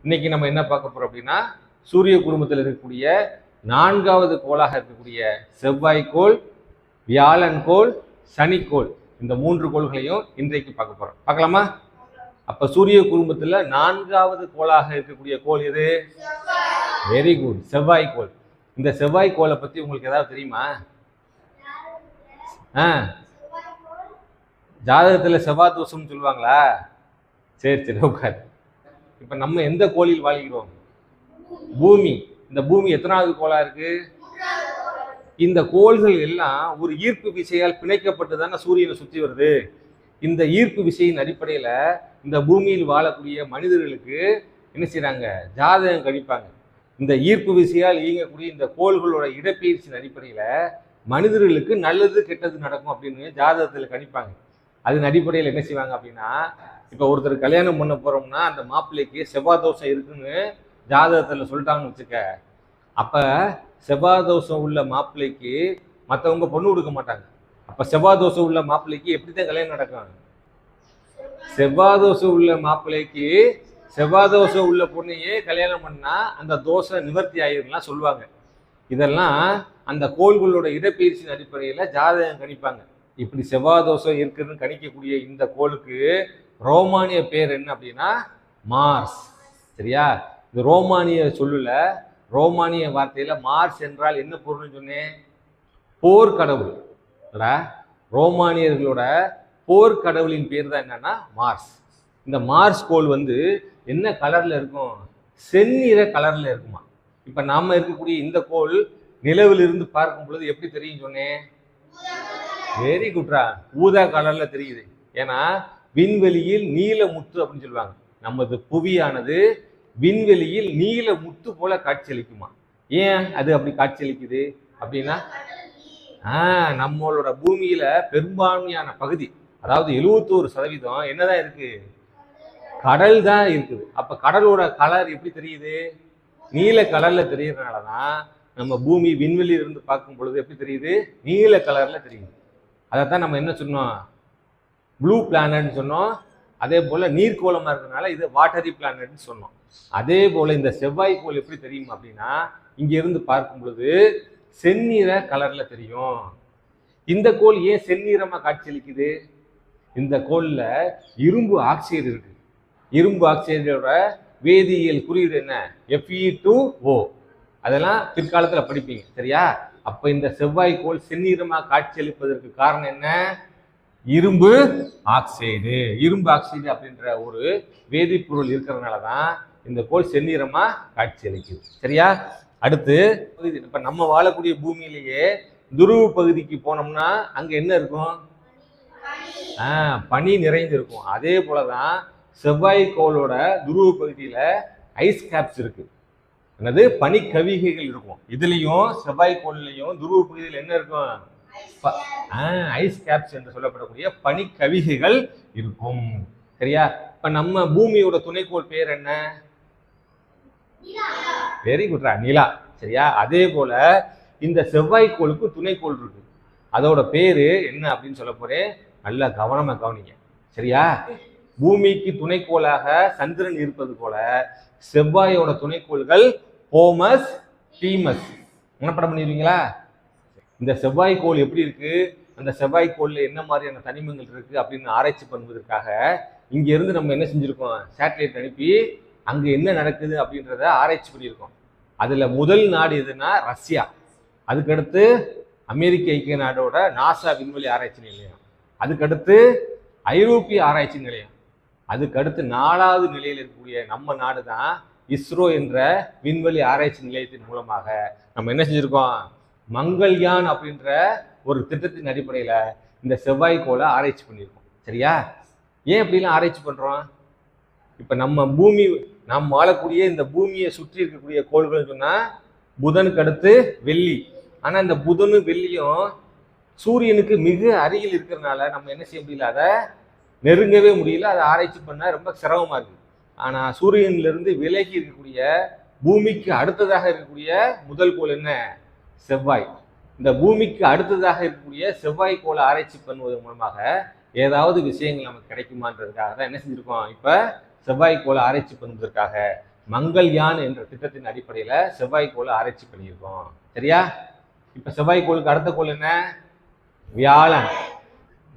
இன்னைக்கு நம்ம என்ன பார்க்க போறோம் அப்படின்னா, சூரிய குடும்பத்தில் இருக்கக்கூடிய 4வது கோளாக இருக்கக்கூடிய செவ்வாய்க்கோள், வியாழன்கோள், சனிக்கோள், இந்த 3 கோள்களையும் இன்றைக்கு பார்க்க போறோம். பார்க்கலாமா? அப்ப சூரிய குடும்பத்துல 4வது கோளாக இருக்கக்கூடிய கோள் எது? வெரி குட், செவ்வாய்க்கோள். இந்த செவ்வாய்க்கோளை பத்தி உங்களுக்கு ஏதாவது தெரியுமா? ஜாதகத்துல செவ்வாய் தோஷம்னு சொல்லுவாங்களா? சரி சரி, உட்காரு. இப்ப நம்ம எந்த கோளில் வாழ்கிறோம்? பூமி. இந்த பூமி எத்தனாவது கோளா இருக்கு? இந்த கோள்கள் எல்லாம் ஒரு ஈர்ப்பு விசையால் பிணைக்கப்பட்டு தானே சூரியனை சுற்றி வருது. இந்த ஈர்ப்பு விசையின் அடிப்படையில இந்த பூமியில் வாழக்கூடிய மனிதர்களுக்கு என்ன செய்யறாங்க? ஜாதகம் கணிப்பாங்க. இந்த ஈர்ப்பு விசையால் இயங்கக்கூடிய இந்த கோள்களோட இடப்பெயர்ச்சியின் அடிப்படையில மனிதர்களுக்கு நல்லது கெட்டது நடக்கும் அப்படின்னு ஜாதகத்தில் கணிப்பாங்க. அதன் அடிப்படையில் என்ன செய்வாங்க அப்படின்னா, இப்போ ஒருத்தர் கல்யாணம் பண்ண போறோம்னா அந்த மாப்பிள்ளைக்கு செவ்வாய் தோஷம் இருக்குன்னு ஜாதகத்தில் சொல்லிட்டாங்கன்னு வச்சுக்க. அப்ப செவ்வாய் தோஷம் உள்ள மாப்பிள்ளைக்கு மற்றவங்க பொண்ணு கொடுக்க மாட்டாங்க. அப்ப செவ்வாய் தோஷம் உள்ள மாப்பிள்ளைக்கு எப்படித்தான் கல்யாணம் நடக்கும்? செவ்வாய் தோஷம் உள்ள மாப்பிள்ளைக்கு செவ்வாய் தோஷம் உள்ள பொண்ணையே கல்யாணம் பண்ணா அந்த தோஷம் நிவர்த்தி ஆயிரும்லாம் சொல்லுவாங்க. இதெல்லாம் அந்த கோள்களோட இடப்பெயர்ச்சியின் அடிப்படையில ஜாதகம் கணிப்பாங்க. இப்படி செவ்வாய் தோஷம் இருக்குதுன்னு கணிக்கக்கூடிய இந்த கோளுக்கு ரோமானிய பேர் என்ன அப்படின்னா மார்ஸ். சரியா? இந்த ரோமானிய சொல்லுல, ரோமானிய வார்த்தையில மார்ஸ் என்றால் என்ன பொருள்னு சொன்னேன்? போர்க்கடவுள். ரோமானியர்களோட போர்க்கடவுளின் பேர் தான் என்னன்னா மார்ஸ். இந்த மார்ஸ் கோள் என்ன கலர்ல இருக்கும்? செந்நிற கலர்ல இருக்குமா. இப்ப நாம இருக்கக்கூடிய இந்த கோள் நிலவிலிருந்து பார்க்கும் பொழுது எப்படி தெரியும் சொன்னேன்? வெரி குட்ரா, ஊதா கலர்ல தெரியுது. ஏன்னா விண்வெளியில் நீல முத்து அப்படின்னு சொல்லுவாங்க. நமது புவியானது விண்வெளியில் நீல முத்து போல காட்சியளிக்குமா. ஏன் அது அப்படி காட்சியளிக்குது அப்படின்னா, நம்மளோட பூமியில பெரும்பான்மையான பகுதி, அதாவது 71% என்னதான் இருக்கு? கடல் தான் இருக்குது. அப்ப கடலோட கலர் எப்படி தெரியுது? நீல கலர்ல தெரியறதுனாலதான் நம்ம பூமி விண்வெளியில இருந்து பார்க்கும் பொழுது எப்படி தெரியுது? நீல கலர்ல தெரியுது. அதைத்தான் நம்ம என்ன சொன்னோம்? ப்ளூ பிளானட்னு சொன்னோம். அதே போல நீர்க்கோளமா இருக்கிறதுனால இது வாட்டரி பிளானட்னு சொன்னோம். அதே போல இந்த செவ்வாய்க்கோள் எப்படி தெரியும் அப்படின்னா, இங்க இருந்து பார்க்கும் பொழுது செந்நிற கலர்ல தெரியும். இந்த கோள் ஏன் செந்நிறமா காட்சியளிக்குது? இந்த கோள்ல இரும்பு ஆக்சைடு இருக்கு. இரும்பு ஆக்சைடோட வேதியியல் குறியீடு என்ன? Fe2O. அதெல்லாம் பிற்காலத்துல படிப்பீங்க. சரியா? அப்ப இந்த செவ்வாய்க்கோள் செந்நிறமா காட்சியளிப்பதற்கு காரணம் என்ன? இரும்பு ஆக்சைடு. இரும்பு ஆக்சைடு அப்படின்ற ஒரு வேதிப்பொருள் இருக்கிறதுனாலதான் இந்த கோள் செந்நிறமா காட்சியளிக்குது. சரியா? அடுத்து இப்ப நம்ம வாழக்கூடிய பூமியிலேயே துருவ பகுதிக்கு போனோம்னா அங்க என்ன இருக்கும்? பனி நிறைந்திருக்கும். அதே போலதான் செவ்வாய்க்கோளோட துருவ பகுதியில ஐஸ் கேப்ஸ் இருக்கு. என்னது? பனி கவிகைகள் இருக்கும். இதுலயும் செவ்வாய்க்கோள்லயும் துருவ பகுதியில் என்ன இருக்கும்? ஐஸ் கேப்ஸ் என்று சொல்லப்படக்கூடிய பனி கவிகைகள் இருக்கும். சரியா? இப்ப நம்ம பூமியோட துணைக்கோள் பேர் என்ன? வெரி குட்ரா, நிலா. சரியா? அதே போல இந்த செவ்வாய்க்கோளுக்கு துணைக்கோள் இருக்கு. அதோட பேரு என்ன அப்படின்னு சொல்ல போறேன். நல்லா கவனமா கவனிங்க. சரியா? பூமிக்கு துணைக்கோளாக சந்திரன் இருப்பது போல செவ்வாயோட துணைக்கோள்கள் ஹோமஸ், டீமஸ். மனப்படம் பண்ணிடுவீங்களா? இந்த செவ்வாய்க்கோள் எப்படி இருக்கு, அந்த செவ்வாய்க்கோள்ல என்ன மாதிரியான தனிமங்கள் இருக்கு அப்படின்னு ஆராய்ச்சி பண்ணுவதற்காக இங்க இருந்து நம்ம என்ன செஞ்சிருக்கோம்? சேட்டலைட் அனுப்பி அங்க என்ன நடக்குது அப்படின்றத ஆராய்ச்சி பண்ணியிருக்கோம். அதுல முதல் நாடு எதுனா ரஷ்யா. அதுக்கடுத்து அமெரிக்க ஐக்கிய நாடோட நாசா விண்வெளி ஆராய்ச்சி நிலையம். அதுக்கடுத்து ஐரோப்பிய ஆராய்ச்சி நிலையம். அதுக்கடுத்து 4வது நிலையில் இருக்கக்கூடிய நம்ம நாடு தான் இஸ்ரோ என்ற விண்வெளி ஆராய்ச்சி நிலையத்தின் மூலமாக நம்ம என்ன செஞ்சிருக்கோம்? மங்கள்யான் அப்படின்ற ஒரு திட்டத்தின் அடிப்படையில இந்த செவ்வாய்க்கோளை ஆராய்ச்சி பண்ணியிருக்கோம். சரியா? ஏன் அப்படிலாம் ஆராய்ச்சி பண்றோம்? இப்ப நம்ம பூமி, நாம் வாழக்கூடிய இந்த பூமியை சுற்றி இருக்கக்கூடிய கோள்கள் சொன்னா புதனுக்கு அடுத்து வெள்ளி. ஆனா இந்த புதனும் வெள்ளியும் சூரியனுக்கு மிக அருகில் இருக்கிறதுனால நம்ம என்ன செய்ய முடியல, அதை நெருங்கவே முடியல. அதை ஆராய்ச்சி பண்ண ரொம்ப சிரமமா இருக்கு. ஆனா சூரியன்ல இருந்து விலகி இருக்கக்கூடிய பூமிக்கு அடுத்ததாக இருக்கக்கூடிய முதல் கோள் என்ன? செவ்வாய். இந்த பூமிக்கு அடுத்ததாக இருக்கக்கூடிய செவ்வாய்க்கோளை ஆராய்ச்சி பண்ணுவதன் மூலமாக ஏதாவது விஷயங்கள் நமக்கு கிடைக்குமான்றதுக்காக தான் என்ன செஞ்சிருக்கோம்? இப்ப செவ்வாய்க்கோளை ஆராய்ச்சி பண்ணுவதற்காக மங்கள்யான் என்ற திட்டத்தின் அடிப்படையில செவ்வாய்க்கோளை ஆராய்ச்சி பண்ணியிருக்கோம். சரியா? இப்ப செவ்வாய்க்கோளுக்கு அடுத்த கோள் என்ன? வியாழன்.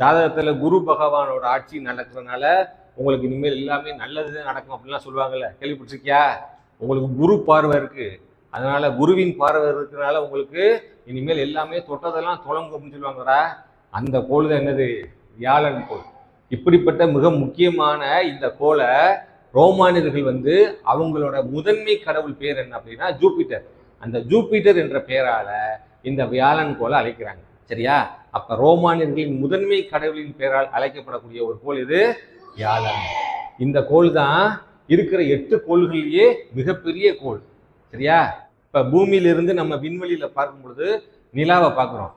ஜாதகத்துல குரு பகவானோட ஆட்சி நடக்கிறதுனால உங்களுக்கு இனிமேல் எல்லாமே நல்லதுதான் நடக்கும் அப்படின்லாம் சொல்லுவாங்கல்ல, கேள்விப்பட்டிருக்கியா? உங்களுக்கு குரு பார்வை இருக்கு, அதனால குருவின் பார்வை இருக்கிறதுனால உங்களுக்கு இனிமேல் எல்லாமே தொட்டதெல்லாம் தொடங்கும் அப்படின்னு சொல்லுவாங்கடா. அந்த கோள் தான் என்னது? வியாழன் கோள். இப்படிப்பட்ட மிக முக்கியமான இந்த கோளை ரோமானியர்கள் அவங்களோட முதன்மை கடவுள் பேர் என்ன அப்படின்னா ஜூபிட்டர். அந்த ஜூபிட்டர் என்ற பெயரால இந்த வியாழன் கோளை அழைக்கிறாங்க. சரியா? அப்ப ரோமானியர்களின் முதன்மை கடவுளின் பெயரால் அழைக்கப்படக்கூடிய ஒரு கோள் இது வியாழன். இந்த கோள் தான் இருக்கிற 8 கோள்களிலேயே மிகப்பெரிய கோள். சரியா? இப்ப பூமியிலிருந்து நம்ம விண்வெளியில பார்க்கும் பொழுது நிலாவை பார்க்கிறோம்.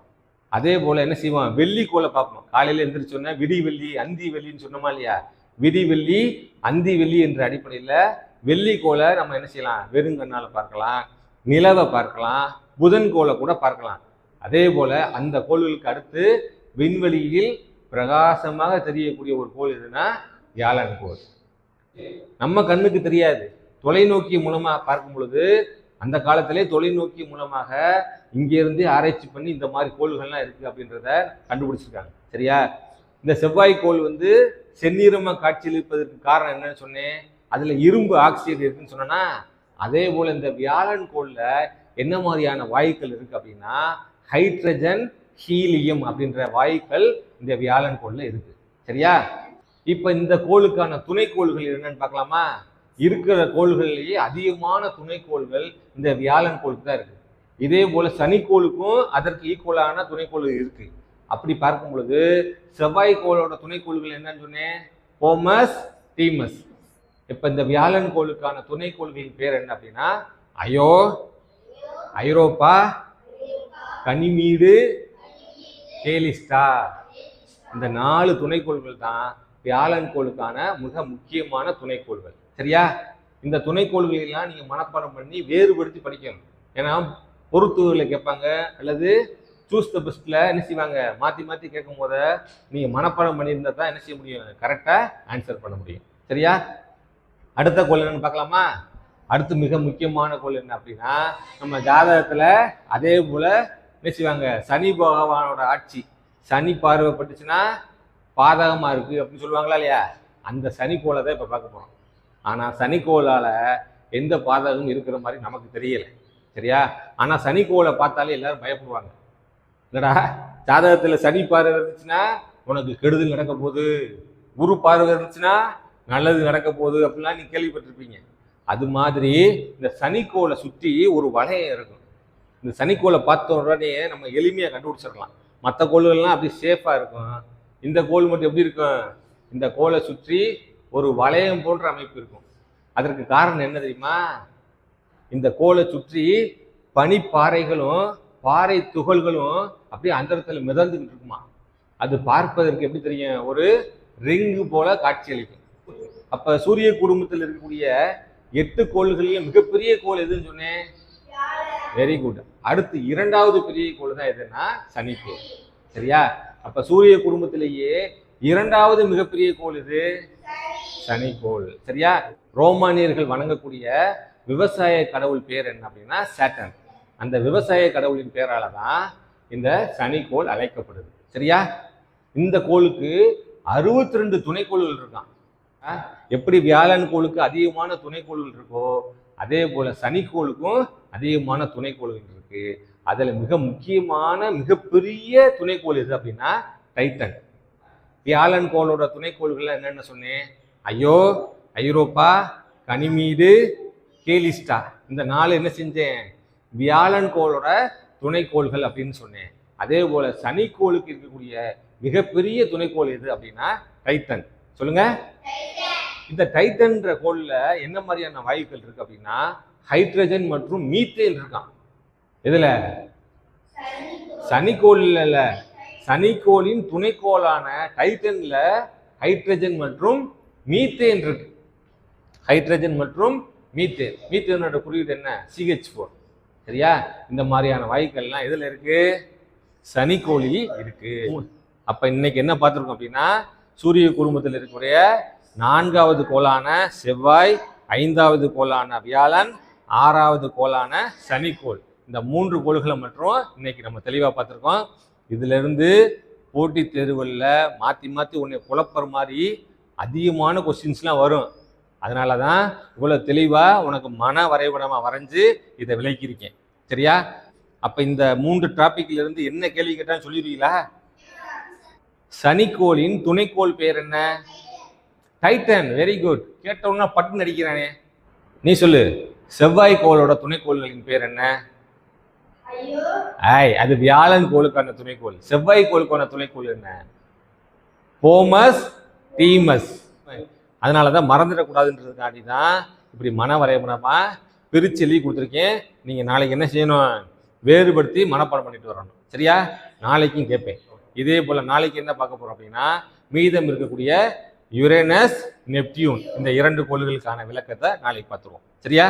அதே போல என்ன செய்வோம்? வெள்ளி கோளை பார்ப்போம். காலையில எந்திரிச்சோன்னா விடி வெள்ளி அந்தி வெள்ளின்னு சொன்னோமா இல்லையா? விடி வெள்ளி அந்தி வெள்ளி என்ற அடிப்படையில வெள்ளி கோளை நம்ம என்ன செய்யலாம்? வெறுங்கண்ணால பார்க்கலாம், நிலவை பார்க்கலாம், புதன் கோளை கூட பார்க்கலாம். அதே போல அந்த கோள்களுக்கு அடுத்து விண்வெளியில் பிரகாசமாக தெரியக்கூடிய ஒரு கோள் எதுனா வியாழன் கோள். நம்ம கண்ணுக்கு தெரியாது, தொலைநோக்கி மூலமா பார்க்கும் பொழுது அந்த காலத்திலே தொலைநோக்கி மூலமாக இங்கிருந்தே ஆராய்ச்சி பண்ணி இந்த மாதிரி கோள்கள்லாம் இருக்கு அப்படின்றத கண்டுபிடிச்சிருக்காங்க. சரியா? இந்த செவ்வாய் கோள் செந்நிறமா காட்சியளிப்பதற்கு காரணம் என்னன்னு சொன்னேன், அதுல இரும்பு ஆக்சைடு இருக்குன்னு சொன்னா. அதே போல இந்த வியாழன் கோள்ல என்ன மாதிரியான வாயுக்கள் இருக்கு அப்படின்னா ஹைட்ரஜன், ஹீலியம் அப்படின்ற வாயுக்கள் இந்த வியாழன் கோள்ல இருக்கு. சரியா? இப்ப இந்த கோளுக்கான துணைக்கோள்கள் என்னன்னு பார்க்கலாமா? இருக்கிற கோள்களிலேயே அதிகமான துணைக்கோள்கள் இந்த வியாழன் கோளுக்கு தான் இருக்கு. இதே போல சனிக்கோளுக்கும் அதற்கு ஈக்குவலான துணைக்கோள்கள் இருக்கு. அப்படி பார்க்கும் பொழுது செவ்வாய் கோளோட துணைக்கோள்கள் என்னன்னு சொன்னேன்? ஹோமஸ், தீமஸ். இப்ப இந்த வியாழன் கோளுக்கான துணைக்கோள்களின் பேர் என்ன அப்படின்னா அயோ, ஐரோப்பா, கனிமீடு, கேலிஸ்டா. இந்த 4 துணைக்கோள்கள் தான் வியாழன் கோளுக்கான மிக முக்கியமான துணைக்கோள்கள். சரியா? இந்த துணைக்கோள்களை எல்லாம் நீங்க மனப்பாடம் பண்ணி வேறுபடுத்தி படிக்கணும். ஏன்னா பொறுத்துகளை கேட்பாங்க அல்லது சூஸ் த பெஸ்ட்ல என்ன செய்வாங்க, மாத்தி மாத்தி கேட்கும் போத நீங்க மனப்பாடம் பண்ணியிருந்தா தான் என்ன செய்ய முடியும், கரெக்டா ஆன்சர் பண்ண முடியும். சரியா? அடுத்த கோள் என்னன்னு பார்க்கலாமா? அடுத்து மிக முக்கியமான கோள் என்ன அப்படின்னா நம்ம ஜாதகத்துல அதே போல என்ன செய்வாங்க, சனி பகவானோட ஆட்சி, சனி பார்வைப்பட்டுச்சுன்னா பாதகமா இருக்கு அப்படின்னு சொல்லுவாங்களா இல்லையா? அந்த சனிக்கோளை தான் இப்ப பார்க்க போறோம். ஆனா சனிக்கோளால எந்த பாதகமும் இருக்கிற மாதிரி நமக்கு தெரியல. சரியா? ஆனா சனிக்கோளை பார்த்தாலே எல்லாரும் பயப்படுவாங்க. இல்லடா, ஜாதகத்துல சனி பார்வை இருந்துச்சுன்னா உனக்கு கெடுதல் நடக்க போகுது, குரு பார்வை இருந்துச்சுன்னா நல்லது நடக்க போகுது அப்படின்லாம் நீ கேள்விப்பட்டிருப்பீங்க. அது மாதிரி இந்த சனிக்கோளை சுற்றி ஒரு வளையம் இருக்கும். இந்த சனிக்கோளை பார்த்த உடனே நம்ம எளிமையாக கண்டுபிடிச்சிடலாம். மற்ற கோள்கள்லாம் அப்படி சேஃபாக இருக்கும், இந்த கோள் மட்டும் எப்படி இருக்கும், இந்த கோளை சுற்றி ஒரு வளையம் போன்ற அமைப்பு இருக்கும். அதற்கு காரணம் என்ன தெரியுமா? இந்த கோளை சுற்றி பனிப்பாறைகளும் பாறை துகள்களும் அப்படியே அந்த இடத்துல மிதந்துக்கிட்டு இருக்குமா. அது பார்ப்பதற்கு எப்படி தெரியும், ஒரு ரிங்கு போல காட்சியளிக்கும். அப்ப சூரிய குடும்பத்தில் இருக்கக்கூடிய 8 கோள்களையும் மிகப்பெரிய கோள் எதுன்னு சொன்னேன்? Very good. அடுத்து 2வது பெரிய கோள் தான் எதுன்னா சனிக்கோள். சரியா? அப்ப சூரிய குடும்பத்திலேயே 2வது மிகப்பெரிய கோள் இது சனிக்கோள். சரியா? ரோமானியர்கள் வணங்கக்கூடிய விவசாய கடவுள் பேர் என்ன அப்படின்னா சாட்டர்ன். அந்த விவசாய கடவுளின் பேரால தான் இந்த சனிக்கோள் அழைக்கப்படுது. சரியா? இந்த கோளுக்கு 62 துணைக்கோள்கள் இருக்கான். எப்படி வியாழன் கோளுக்கு அதிகமான துணைக்கோள்கள் இருக்கோ அதே போல சனிக்கோளுக்கும் அதிகமான துணைக்கோள்கள் இருக்கு. அதுல மிக முக்கியமான மிகப்பெரிய துணைக்கோள் எது அப்படின்னா டைட்டன். வியாழன் கோளோட துணைக்கோள்கள் என்னென்ன சொன்னேன்? ஐயோ, ஐரோப்பா, கனிமீடு, கேலிஸ்டா. இந்த 4 என்ன செஞ்சேன்? வியாழன் கோளோட துணைக்கோள்கள் அப்படின்னு சொன்னேன். அதே போல சனிக்கோளுக்கு இருக்கக்கூடிய மிகப்பெரிய துணைக்கோள் எது அப்படின்னா டைட்டன். சொல்லுங்க. இந்த டைட்டன்ற கோள்ல என்ன மாதிரியான வாயுக்கள் இருக்கு அப்படின்னா ஹைட்ரஜன் மற்றும் மீத்தேன் இருக்கான். இதுல சனிக்கோள்ல சனிக்கோளின் துணைக்கோளான டைட்டன்ல ஹைட்ரஜன் மற்றும் மீத்தேன் இருக்கு. ஹைட்ரஜன் மற்றும் மீத்தேன். மீத்தேனோட குறியீடு என்ன? CH4. சரியா? இந்த மாதிரியான வாயுக்கள்லாம் எதுல இருக்கு? சனிக்கோளில் இருக்கு. அப்ப இன்னைக்கு என்ன பார்த்துருக்கோம் அப்படின்னா சூரிய குடும்பத்தில் இருக்கக்கூடிய 4வது கோளான செவ்வாய், 5வது கோளான வியாழன், 6வது கோளான சனிக்கோள். இந்த 3 கோள்களை மட்டும் இன்னைக்கு நம்ம தெளிவாக பார்த்துருக்கோம். இதிலிருந்து போட்டித் தேர்வுகளில் மாற்றி மாற்றி உன்னை குழப்பற மாதிரி அதிகமான கொஸ்டின்ஸ்லாம் வரும். அதனால தான் இவ்வளோ தெளிவாக உனக்கு மன வரைபடமாக வரைஞ்சி இதை விளக்கியிருக்கேன். சரியா? அப்போ இந்த 3 டாபிக்லேருந்து என்ன கேள்வி கேட்டான்னு சொல்லிடுவீங்களா? சனிக்கோளின் துணைக்கோள் பேர் என்ன? டைட்டன். Very good. கேட்டவுடனே பட்டு நடிக்கிறானே. நீ சொல்லு. செவ்வாய் கோளோட துணைக்கோள்களின் பேர் என்ன? அது வியாழன் கோளுக்கான துணைக்கோள். செவ்வாய் கோளுக்கான துணைக்கோள் என்ன? போமஸ், தீமஸ். அதனாலதான் மறந்துடக்கூடாதுன்றதுக்காண்டி தான் இப்படி மன வரைபடமா பிரிச்சு எழுதி கொடுத்துருக்கேன். நீங்க நாளைக்கு என்ன செய்யணும்? வேறுபடுத்தி மனப்பாடம் பண்ணிட்டு வரணும். சரியா? நாளைக்கும் கேட்பேன். இதே போல நாளைக்கு என்ன பார்க்க போறோம் அப்படின்னா, மீதம் இருக்கக்கூடிய யுரேனஸ், நெப்டியூன் இந்த 2 கோள்களுக்கான விளக்கத்தை நாளைக்கு பார்த்துருவோம். சரியா?